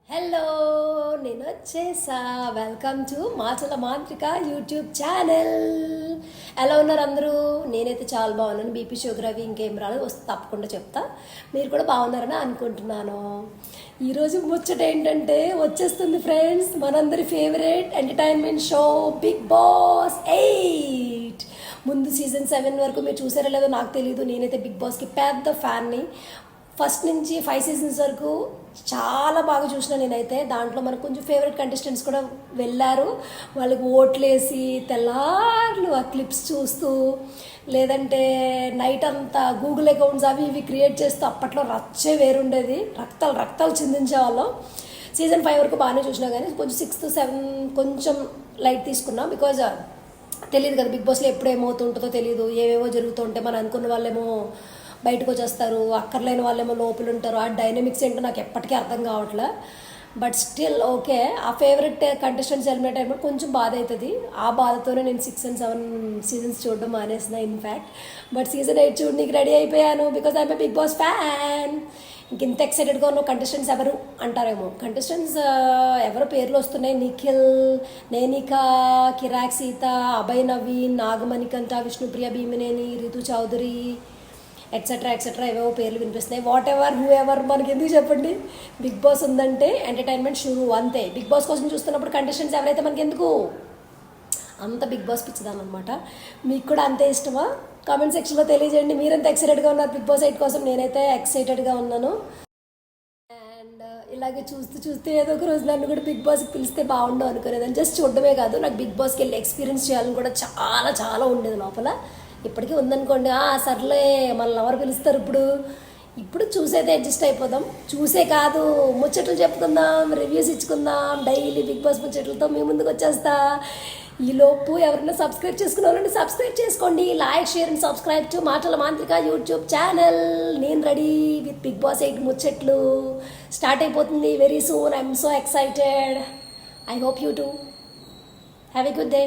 Hello, నేను వచ్చేసా. Welcome to మాటల మాంత్రిక యూట్యూబ్ ఛానల్. ఎలా ఉన్నారు అందరూ? నేనైతే చాలా బాగున్నాను. బీపీ షుగర్ అవి ఇంకేం రాలేదు, వస్తే తప్పకుండా చెప్తా. మీరు కూడా బాగున్నారని అనుకుంటున్నాను. ఈరోజు ముచ్చట ఏంటంటే వచ్చేస్తుంది ఫ్రెండ్స్, మనందరి favourite entertainment show big boss 8. ముందు సీజన్ 7 వరకు మీరు చూసారో లేదో నాకు తెలియదు. నేనైతే బిగ్ బాస్కి పెద్ద ఫ్యాన్ని. ఫస్ట్ నుంచి 5 సీజన్స్ వరకు చాలా బాగా చూసిన నేనైతే. దాంట్లో మనకు కొంచెం ఫేవరెట్ కంటెస్టెంట్స్ కూడా వెళ్ళారు. వాళ్ళకి ఓట్లేసి తెల్లార్లు ఆ క్లిప్స్ చూస్తూ, లేదంటే నైట్ అంతా గూగుల్ అకౌంట్స్ అవి ఇవి క్రియేట్ చేస్తూ అప్పట్లో రచ్చే వేరుండేది. రక్తాలు చిందించే వాళ్ళం. సీజన్ 5 వరకు బాగానే చూసినా కానీ కొంచెం 6 7 కొంచెం లైట్ తీసుకున్నాం. బికాజ్ తెలియదు కదా బిగ్ బాస్లో ఎప్పుడు ఏమవుతుంటుందో తెలియదు. ఏవేవో జరుగుతూ ఉంటే మనం అనుకున్న వాళ్ళేమో బయటకు వచ్చేస్తారు, అక్కర్లేని వాళ్ళేమో లోపల ఉంటారు. ఆ డైనమిక్స్ ఏంటో నాకు ఎప్పటికీ అర్థం కావట్లే. But still okay. ఆ ఫేవరెట్ కంటెస్టెంట్స్ ఎలిమినేట్ అయినప్పుడు కొంచెం బాధ అవుతుంది. ఆ బాధతోనే నేను 6 and 7 సీజన్స్ చూడడం మానేసిన ఇన్ఫ్యాక్ట్. బట్ సీజన్ 8 చూడడానికి రెడీ అయిపోయాను. Because I'm a big boss fan. ఇంత ఎక్సైటెడ్గా ఉన్న కంటెస్టెంట్స్ ఎవరు అంటారేమో. కంటెస్టెంట్స్ ఎవరు పేర్లు వస్తున్నాయి: నిఖిల్, నేనికా, కిరాక్ సీత, అభయ్ నవీన్, నాగమణికంఠ, విష్ణుప్రియ భీమినేని, రితు చౌదరి, ఎట్సెట్రా ఏవేవో పేర్లు వినిపిస్తున్నాయి. వాట్ ఎవర్ హూ ఎవర్ మనకి ఎందుకు చెప్పండి. బిగ్ బాస్ ఉందంటే ఎంటర్టైన్మెంట్ షురూ, అంతే. బిగ్ బాస్ కోసం చూస్తున్నప్పుడు కంటెస్టెంట్స్ ఎవరైతే మనకి ఎందుకు, అంత బిగ్ బాస్ పిచ్చిదాం అనమాట. మీకు కూడా అంతే ఇష్టమా? కామెంట్ సెక్షన్లో తెలియజేయండి. మీరంతా ఎక్సైటెడ్గా ఉన్నారు బిగ్ బాస్ 8 కోసం. నేనైతే ఎక్సైటెడ్గా ఉన్నాను. అండ్ ఇలాగే చూస్తూ ఏదో ఒక రోజు నన్ను కూడా బిగ్ బాస్కి పిలిస్తే బాగుండవు అనుకునేదాన్ని. జస్ట్ చూడడమే కాదు, నాకు బిగ్ బాస్కి వెళ్ళి ఎక్స్పీరియన్స్ చేయాలని కూడా చాలా చాలా ఉండేది లోపల. ఇప్పటికీ ఉందనుకోండి. సర్లే మనల్ని ఎవరు పిలుస్తారు ఇప్పుడు చూసేదే అడ్జస్ట్ అయిపోదాం. చూసే కాదు, ముచ్చట్లు చెప్పుకుందాం, రివ్యూస్ ఇచ్చుకుందాం. డైలీ బిగ్ బాస్ ముచ్చట్లతో మీ ముందుకు వచ్చేస్తా. ఈలోపు ఎవరైనా సబ్స్క్రైబ్ చేసుకున్న వాళ్ళని సబ్స్క్రైబ్ చేసుకోండి. Like, share and subscribe to మాటల మాంత్రిక యూట్యూబ్ ఛానల్. నేను రెడీ విత్ బిగ్ బాస్ 8 ముచ్చట్లు. స్టార్ట్ అయిపోతుంది very soon. I'm so excited. I hope you two have a good day.